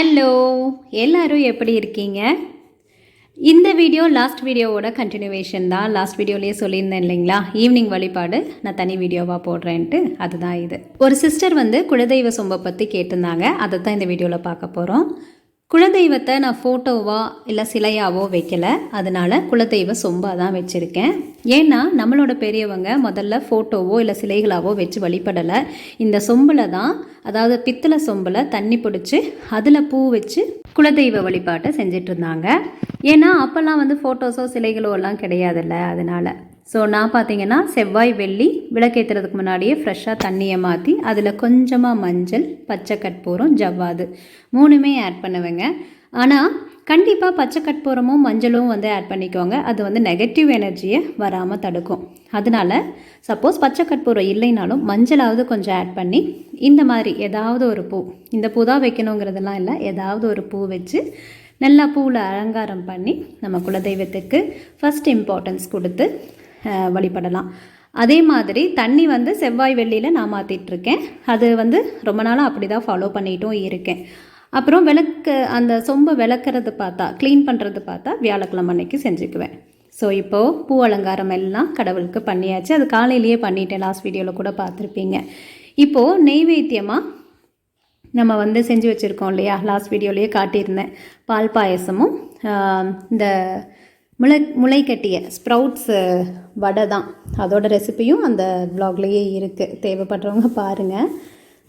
Hello, எல்லாரும் எப்படி இருக்கீங்க? இந்த வீடியோ லாஸ்ட் வீடியோவோட கண்டினியூவேஷன் தான். லாஸ்ட் வீடியோலேயே சொல்லியிருந்தேன் இல்லைங்களா, ஈவினிங் வழிபாடு நான் தனி வீடியோவாக போடுறேன்ட்டு. அதுதான் இது. ஒரு சிஸ்டர் குலதெய்வ சொம்பை பற்றி கேட்டிருந்தாங்க. அதை தான் இந்த வீடியோவில் பார்க்க போகிறோம். குலதெய்வத்தை நான் ஃபோட்டோவா இல்லை சிலையாவோ வைக்கல, அதனால் குலதெய்வ சொம்பாக தான் வச்சுருக்கேன். ஏன்னா நம்மளோட பெரியவங்க முதல்ல ஃபோட்டோவோ இல்லை சிலைகளாவோ வச்சு வழிபடலை. இந்த சொம்பில் தான், அதாவது பித்தளை சொம்பில் தண்ணி பிடிச்சி அதில் பூ வச்சு குலதெய்வ வழிபாட்டை செஞ்சிட்டு இருந்தாங்க. ஏன்னா அப்போல்லாம் ஃபோட்டோஸோ சிலைகளோ எல்லாம் கிடையாதுல்ல, அதனால். ஸோ நான் பார்த்தீங்கன்னா செவ்வாய் வெள்ளி விளக்கேற்றுறதுக்கு முன்னாடியே ஃப்ரெஷ்ஷாக தண்ணியை மாற்றி அதில் கொஞ்சமாக மஞ்சள், பச்சை கற்பூரம், ஜவ்வாது மூணுமே ஆட் பண்ணுவேங்க. ஆனால் கண்டிப்பாக பச்சை கற்பூரமும் மஞ்சளும் ஆட் பண்ணிக்கோங்க. அது நெகட்டிவ் எனர்ஜியை வராமல் தடுக்கும். அதனால் சப்போஸ் பச்சை கற்பூரம் இல்லைனாலும் மஞ்சளாவது கொஞ்சம் ஆட் பண்ணி இந்த மாதிரி ஏதாவது ஒரு பூ, இந்த பூ தான் வைக்கணுங்கிறதெல்லாம் இல்லை, ஏதாவது ஒரு பூ வச்சு நல்லா பூவில் அலங்காரம் பண்ணி நம்ம குலதெய்வத்துக்கு ஃபஸ்ட் இம்பார்ட்டன்ஸ் கொடுத்து வழிபடலாம். அதே மாதிரி தண்ணி செவ்வாய் வெள்ளியில் நான் மாற்றிட்டுருக்கேன். அது ரொம்ப நாளாக அப்படி தான் ஃபாலோ பண்ணிட்டும் இருக்கேன். அப்புறம் அந்த சொம்பை விளக்குறது பார்த்தா, க்ளீன் பண்ணுறது பார்த்தா வியாழக்கிழமை அன்னைக்கு செஞ்சுக்குவேன். ஸோ இப்போது பூ அலங்காரம் எல்லாம் கடவுளுக்கு பண்ணியாச்சு. அது காலையிலேயே பண்ணிட்டேன், லாஸ்ட் வீடியோவில் கூட பார்த்துருப்பீங்க. இப்போது நெய்வேத்தியமாக நம்ம செஞ்சு வச்சுருக்கோம் இல்லையா, லாஸ்ட் வீடியோலேயே காட்டியிருந்தேன். பால் பாயசமும் இந்த முளை கட்டிய ஸ்ப்ரவுட்ஸு வடை தான். அதோட ரெசிபியும் அந்த வ்ளாக்லேயே இருக்குது, தேவைப்படுறவங்க பாருங்கள்.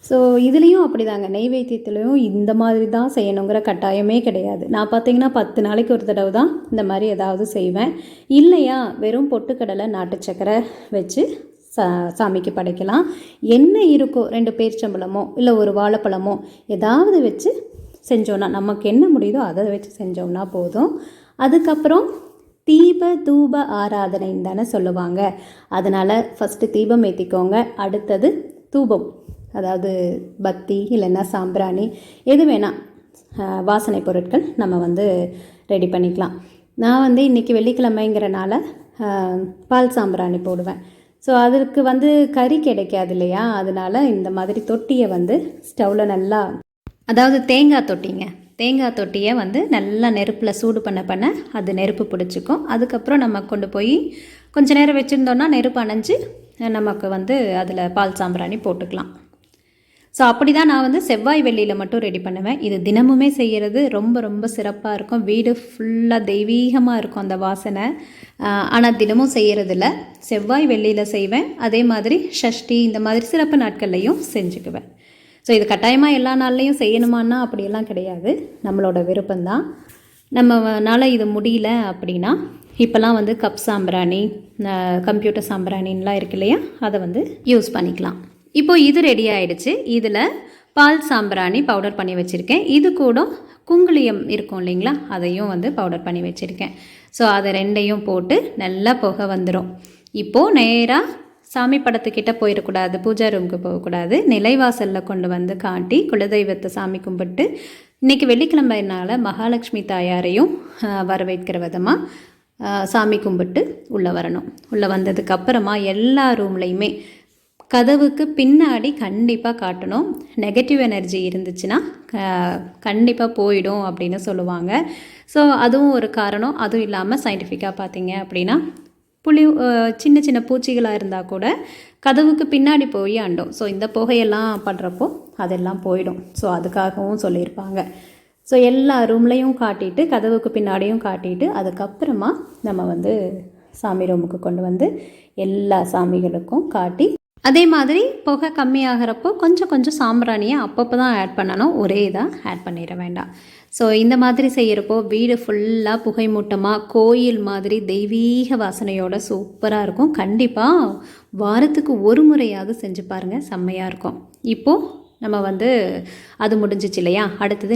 ஸோ இதுலேயும் அப்படி தாங்க, நெய்வேத்தியத்துலேயும் இந்த மாதிரி தான் செய்யணுங்கிற கட்டாயமே கிடையாது. நான் பார்த்தீங்கன்னா 10 நாளைக்கு ஒரு தடவை தான் இந்த மாதிரி ஏதாவது செய்வேன். இல்லையா வெறும் பொட்டுக்கடலை, நாட்டு சக்கரை வச்சு சாமிக்கு படைக்கலாம். என்ன இருக்கோ 2 பேரிச்சம்பழமோ இல்லை ஒரு வாழைப்பழமோ ஏதாவது வச்சு செஞ்சோன்னா, நமக்கு என்ன முடியுதோ அதை வச்சு செஞ்சோம்னா போதும். அதுக்கப்புறம் தீப தூப ஆராதனைன்னு தானே சொல்லுவாங்க. அதனால் ஃபஸ்ட்டு தீபம் ஏற்றிக்கோங்க. அடுத்தது தூபம், அதாவது பத்தி இல்லைன்னா சாம்பிராணி, எது வேணால் வாசனை பொருட்கள் நம்ம ரெடி பண்ணிக்கலாம். நான் இன்றைக்கி வெள்ளிக்கிழமைங்கிறனால பால் சாம்பிராணி போடுவேன். ஸோ அதற்கு கறி கிடைக்காது இல்லையா, அதனால் இந்த மாதிரி தொட்டியை ஸ்டவ்வில் நல்லா, அதாவது தேங்காய் தொட்டியை நல்லா நெருப்பில் சூடு பண்ண அது நெருப்பு பிடிச்சிக்கும். அதுக்கப்புறம் நம்ம கொண்டு போய் கொஞ்ச நேரம் வச்சுருந்தோன்னா நெருப்பு அணைஞ்சு நமக்கு அதில் பால் சாம்பிராணி போட்டுக்கலாம். ஸோ அப்படி தான் நான் செவ்வாய் வெள்ளியில் மட்டும் ரெடி பண்ணுவேன். இது தினமுமே செய்கிறது ரொம்ப ரொம்ப சிறப்பாக இருக்கும். வீடு ஃபுல்லாக தெய்வீகமாக இருக்கும் அந்த வாசனை. ஆனால் தினமும் செய்கிறதில்ல, செவ்வாய் வெள்ளியில் செய்வேன். அதே மாதிரி ஷஷ்டி இந்த மாதிரி சிறப்பு நாட்கள்லையும் செஞ்சுக்குவேன். ஸோ இது கட்டாயமாக எல்லா நாள்லேயும் செய்யணுமான்னா அப்படியெல்லாம் கிடையாது, நம்மளோட விருப்பம்தான். நம்மனால இது முடியல அப்படின்னா இப்போல்லாம் கப் சாம்பிராணி, கம்ப்யூட்டர் சாம்பிராணின்லாம் இருக்கு இல்லையா, அதை யூஸ் பண்ணிக்கலாம். இப்போது இது ரெடி ஆகிடுச்சு. இதில் பால் சாம்பிராணி பவுடர் பண்ணி வச்சுருக்கேன். இது கூட குங்குளியம் இருக்கும் இல்லைங்களா, அதையும் பவுடர் பண்ணி வச்சுருக்கேன். ஸோ அதை ரெண்டையும் போட்டு நல்லா புகை வந்துடும். இப்போது நேராக சாமி படத்துக்கிட்ட போயிடக்கூடாது, பூஜா ரூமுக்கு போகக்கூடாது, நிலைவாசலில் கொண்டு காட்டி குலதெய்வத்தை சாமி கும்பிட்டு, இன்றைக்கி வெள்ளிக்கிழமைனால மகாலட்சுமி தாயாரையும் வரவேற்கிற விதமாக சாமி கும்பிட்டு உள்ளே வரணும். உள்ளே வந்ததுக்கப்புறமா எல்லா ரூம்லேயுமே கதவுக்கு பின்னாடி கண்டிப்பாக காட்டணும். நெகட்டிவ் எனர்ஜி இருந்துச்சுன்னா கண்டிப்பாக போயிடும் அப்படின்னு சொல்லுவாங்க. ஸோ அதுவும் ஒரு காரணம். அதுவும் இல்லாமல் சயின்டிஃபிக்காக பார்த்தீங்க அப்படின்னா சின்ன சின்ன பூச்சிகளாக இருந்தால் கூட கதவுக்கு பின்னாடி போய் அண்டும். ஸோ இந்த புகையெல்லாம் பண்ணுறப்போ அதெல்லாம் போயிடும். ஸோ அதுக்காகவும் சொல்லியிருப்பாங்க. ஸோ எல்லா ரூம்லேயும் காட்டிட்டு, கதவுக்கு பின்னாடியும் காட்டிட்டு, அதுக்கப்புறமா நம்ம சாமி ரூமுக்கு கொண்டு எல்லா சாமிகளுக்கும் காட்டி, அதே மாதிரி புகை கம்மியாகிறப்போ கொஞ்சம் சாம்பிராணியை அப்பப்போ தான் ஆட் பண்ணணும், ஒரே இதாக ஆட் பண்ணிட வேண்டாம். ஸோ இந்த மாதிரி செய்கிறப்போ வீடு ஃபுல்லாக புகை மூட்டமாக கோயில் மாதிரி தெய்வீக வாசனையோட சூப்பராக இருக்கும். கண்டிப்பாக வாரத்துக்கு ஒரு முறையாவது செஞ்சு பாருங்கள், செம்மையாக இருக்கும். இப்போது நம்ம அது முடிஞ்சிச்சு இல்லையா, அடுத்தது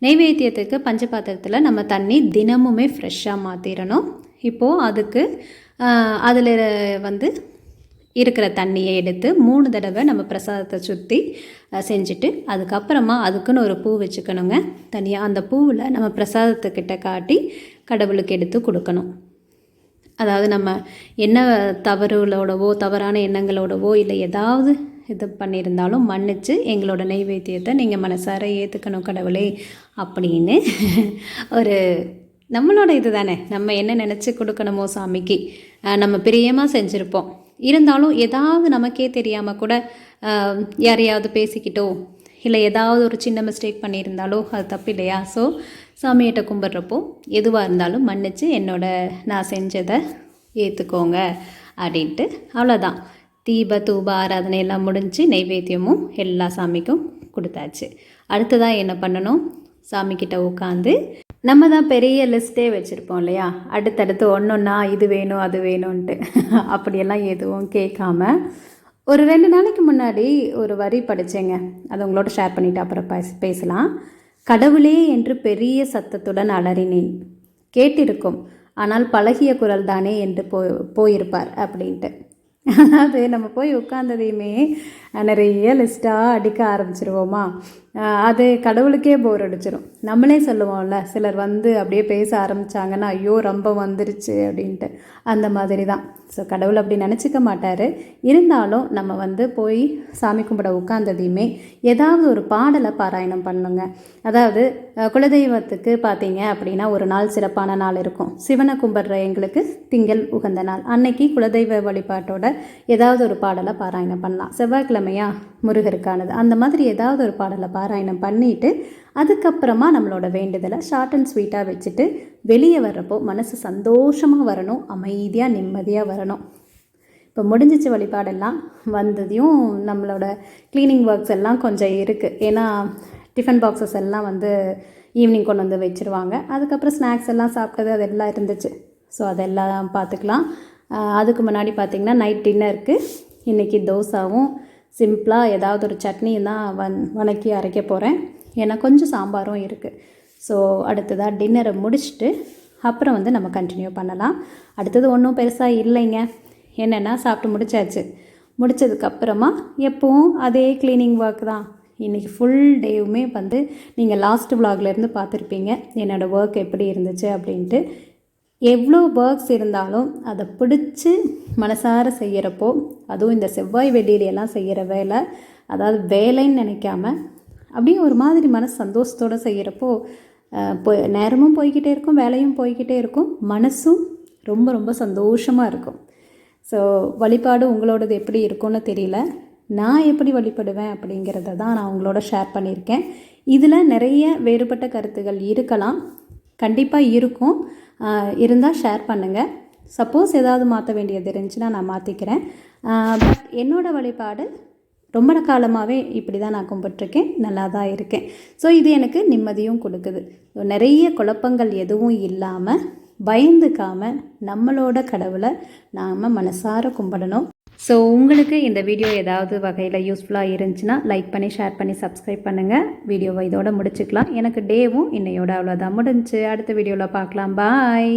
நெய்வேத்தியத்துக்கு பஞ்சபாத்திரத்தில் நம்ம தண்ணி தினமுமே ஃப்ரெஷ்ஷாக மாற்றிடணும். இப்போது அதுக்கு அதில் இருக்கிற தண்ணியை எடுத்து 3 தடவை நம்ம பிரசாதத்தை சுற்றி செஞ்சுட்டு, அதுக்கப்புறமா அதுக்குன்னு ஒரு பூ வச்சுக்கணுங்க தனியாக. அந்த பூவில் நம்ம பிரசாதத்துக்கிட்ட காட்டி கடவுளுக்கு எடுத்து கொடுக்கணும். அதாவது நம்ம என்ன தவறுகளோடவோ தவறான எண்ணங்களோடவோ இல்லை ஏதாவது இது பண்ணியிருந்தாலும் மன்னிச்சு எங்களோட நெய்வேத்தியத்தை நீங்கள் மனசார ஏற்றுக்கணும் கடவுளே அப்படின்னு ஒரு நம்மளோட இது தானே, நம்ம என்ன நினச்சி கொடுக்கணுமோ சாமிக்கு நம்ம பிரியமாக செஞ்சுருப்போம். இருந்தாலும் ஏதாவது நமக்கே தெரியாமல் கூட யாரையாவது பேசிக்கிட்டோ இல்லை ஏதாவது ஒரு சின்ன மிஸ்டேக் பண்ணியிருந்தாலோ அது தப்பு இல்லையா? ஸோ சாமியிட்ட கும்பிட்றப்போ எதுவாக இருந்தாலும் மன்னிச்சு நான் செஞ்சதை ஏற்றுக்கோங்க அப்படின்ட்டு அவ்வளோதான். தீப தூப ஆராதனை எல்லாம் முடிஞ்சு நெய்வேத்தியமும் எல்லா சாமிக்கும் கொடுத்தாச்சு. அடுத்ததாக என்ன பண்ணணும், சாமிக்கிட்ட உட்காந்து நம்ம தான் பெரிய லிஸ்ட்டே வச்சுருப்போம் இல்லையா, அடுத்தடுத்து ஒன்றா இது வேணும் அது வேணும்ன்ட்டு அப்படியெல்லாம் எதுவும் கேட்காம ஒரு 2 நாளைக்கு முன்னாடி ஒரு வரி படித்தேங்க, அதை உங்களோட ஷேர் பண்ணிவிட்டு அப்புறம் பேசலாம். கடவுளே என்று பெரிய சத்தத்துடன் அலறினேன், கேட்டிருக்கும் ஆனால் பழகிய குரல் தானே என்று போயிருப்பார் அப்படின்ட்டு. அதாவது நம்ம போய் உட்காந்ததையுமே நிறைய லிஸ்ட்டாக அடிக்க ஆரம்பிச்சிருவோமா, அது கடவுளுக்கே போர் அடிச்சிடும். நம்மளே சொல்லுவோம்ல, சிலர் வந்து அப்படியே பேச ஆரம்பித்தாங்கன்னா ஐயோ ரொம்ப வந்துருச்சு அப்படின்ட்டு, அந்த மாதிரி தான். ஸோ கடவுள் அப்படி நினச்சிக்க மாட்டார். இருந்தாலும் நம்ம வந்து போய் சாமி கும்பிட உட்காந்ததையுமே ஏதாவது ஒரு பாடலை பாராயணம் பண்ணுங்க. அதாவது குலதெய்வத்துக்கு பார்த்தீங்க அப்படின்னா ஒரு நாள் சிறப்பான நாள் இருக்கும். சிவனை கும்பிட்ற எங்களுக்கு திங்கள் உகந்த நாள், அன்னைக்கு குலதெய்வ வழிபாட்டோட ஏதாவது ஒரு பாடலை பாராயணம் பண்ணலாம். செவ்வாய்க்கிழமையா முருகருக்கானது, அந்த மாதிரி ஏதாவது ஒரு பாடலை பாராயணம் பண்ணிவிட்டு அதுக்கப்புறமா நம்மளோட வேண்டுதலை ஷார்ட் அண்ட் ஸ்வீட்டாக வச்சுட்டு வெளியே வர்றப்போ மனசு சந்தோஷமாக வரணும், அமைதியாக நிம்மதியாக வரணும். இப்போ முடிஞ்சிச்சு வழிபாடெல்லாம். வந்ததையும் நம்மளோட க்ளீனிங் ஒர்க்ஸ் எல்லாம் கொஞ்சம் இருக்குது. ஏன்னா டிஃபன் பாக்ஸஸ் எல்லாம் வந்து ஈவினிங் கொண்டு வந்து வச்சுருவாங்க. அதுக்கப்புறம் ஸ்நாக்ஸ் எல்லாம் சாப்பிட்டது அதெல்லாம் இருந்துச்சு. ஸோ அதெல்லாம் பார்த்துக்கலாம். அதுக்கு முன்னாடி பார்த்திங்கன்னா நைட் டின்னருக்கு இன்றைக்கி தோசாவும் சிம்பிளாக ஏதாவது ஒரு சட்னியும் தான் வணக்கி அரைக்க போகிறேன். ஏன்னா கொஞ்சம் சாம்பாரும் இருக்குது. ஸோ அடுத்ததாக டின்னரை முடிச்சுட்டு அப்புறம் வந்து நம்ம கண்டினியூ பண்ணலாம். அடுத்தது ஒன்றும் பெருசாக இல்லைங்க. என்னென்னா சாப்பிட்டு முடிச்சாச்சு. முடித்ததுக்கப்புறமா எப்பவும் அதே க்ளீனிங் ஒர்க் தான். இன்றைக்கி ஃபுல் டேவுமே வந்து நீங்கள் லாஸ்ட் விலாக்லேருந்து பார்த்துருப்பீங்க என்னோடய ஒர்க் எப்படி இருந்துச்சு அப்படின்ட்டு. எவ்வளோ ஒர்க்ஸ் இருந்தாலும் அதை பிடிச்சி மனசார செய்கிறப்போ, அதுவும் இந்த செவ்வாய் வெள்ளியிலெல்லாம் செய்கிற வேலை, அதாவது வேலைன்னு நினைக்காம அப்படியே ஒரு மாதிரி மனசு சந்தோஷத்தோடு செய்கிறப்போ நேரமும் போய்கிட்டே இருக்கும், வேலையும் போய்கிட்டே இருக்கும், மனசும் ரொம்ப ரொம்ப சந்தோஷமாக இருக்கும். ஸோ வழிபாடு உங்களோடது எப்படி இருக்கும்னு தெரியல, நான் எப்படி வழிபடுவேன் அப்படிங்கிறத தான் நான் உங்களோட ஷேர் பண்ணியிருக்கேன். இதில் நிறைய வேறுபட்ட கருத்துகள் இருக்கலாம், கண்டிப்பாக இருக்கும். இருந்தால் ஷேர் பண்ணுங்கள். சப்போஸ் ஏதாவது மாற்ற வேண்டியது இருந்துச்சுன்னா நான் மாற்றிக்கிறேன். பட் என்னோடய வழிபாடு ரொம்ப காலமாகவே இப்படி தான் நான் கும்பிட்ருக்கேன், நல்லா தான் இருக்கேன். ஸோ இது எனக்கு நிம்மதியும் கொடுக்குது. நிறைய குழப்பங்கள் எதுவும் இல்லாமல் பயந்துக்காமல் நம்மளோட கடவுளை நாம் மனசார கும்பிடணும். ஸோ உங்களுக்கு இந்த வீடியோ ஏதாவது வகையில் யூஸ்ஃபுல்லாக இருந்துச்சுன்னா லைக் பண்ணி ஷேர் பண்ணி சப்ஸ்கிரைப் பண்ணுங்கள். வீடியோவை இதோட முடிச்சுக்கலாம். எனக்கு டேவும் இன்னையோட அவ்வளோதான் முடிஞ்சு. அடுத்த வீடியோவில் பார்க்கலாம். பாய்.